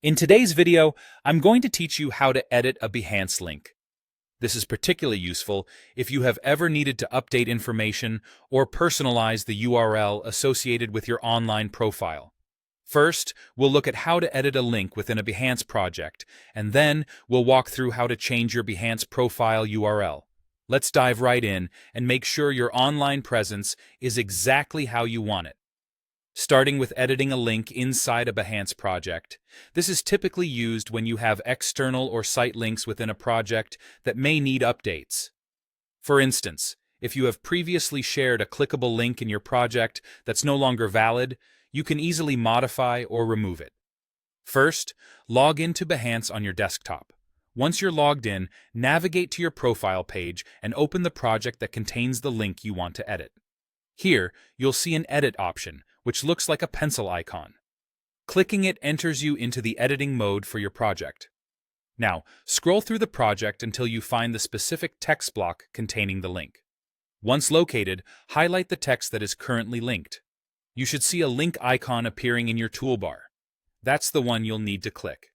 In today's video, I'm going to teach you how to edit a Behance link. This is particularly useful if you have ever needed to update information or personalize the URL associated with your online profile. First, we'll look at how to edit a link within a Behance project, and then we'll walk through how to change your Behance profile URL. Let's dive right in and make sure your online presence is exactly how you want it. Starting with editing a link inside a Behance project. This is typically used when you have external or site links within a project that may need updates. For instance, if you have previously shared a clickable link in your project that's no longer valid, you can easily modify or remove it. First, log into Behance on your desktop. Once you're logged in, navigate to your profile page and open the project that contains the link you want to edit. Here, you'll see an edit option, which looks like a pencil icon. Clicking it enters you into the editing mode for your project. Now, scroll through the project until you find the specific text block containing the link. Once located, highlight the text that is currently linked. You should see a link icon appearing in your toolbar. That's the one you'll need to click.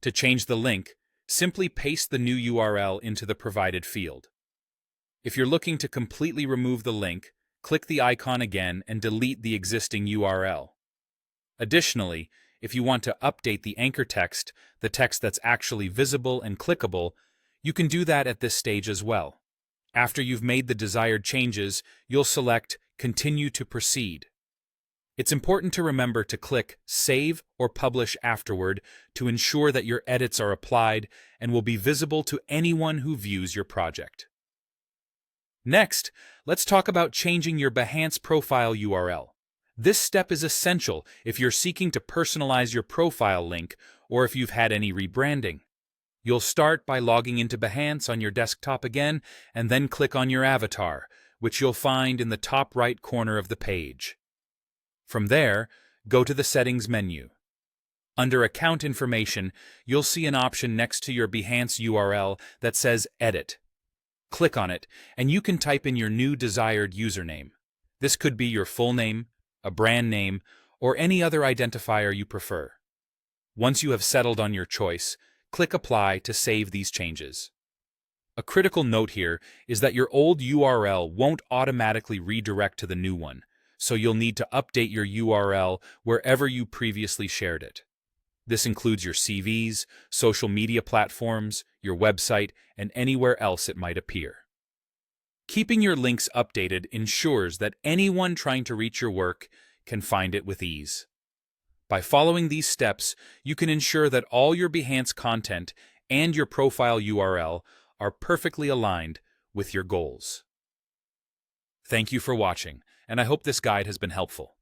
To change the link, simply paste the new URL into the provided field. If you're looking to completely remove the link, click the icon again and delete the existing URL. Additionally, if you want to update the anchor text, the text that's actually visible and clickable, you can do that at this stage as well. After you've made the desired changes, you'll select Continue to Proceed. It's important to remember to click Save or Publish afterward to ensure that your edits are applied and will be visible to anyone who views your project. Next, let's talk about changing your Behance profile URL. This step is essential if you're seeking to personalize your profile link or if you've had any rebranding. You'll start by logging into Behance on your desktop again and then click on your avatar, which you'll find in the top right corner of the page. From there, go to the Settings menu. Under Account Information, you'll see an option next to your Behance URL that says Edit. Click on it, and you can type in your new desired username. This could be your full name, a brand name, or any other identifier you prefer. Once you have settled on your choice, click Apply to save these changes. A critical note here is that your old URL won't automatically redirect to the new one, so you'll need to update your URL wherever you previously shared it. This includes your CVs, social media platforms, your website, and anywhere else it might appear. Keeping your links updated ensures that anyone trying to reach your work can find it with ease. By following these steps, you can ensure that all your Behance content and your profile URL are perfectly aligned with your goals. Thank you for watching, and I hope this guide has been helpful.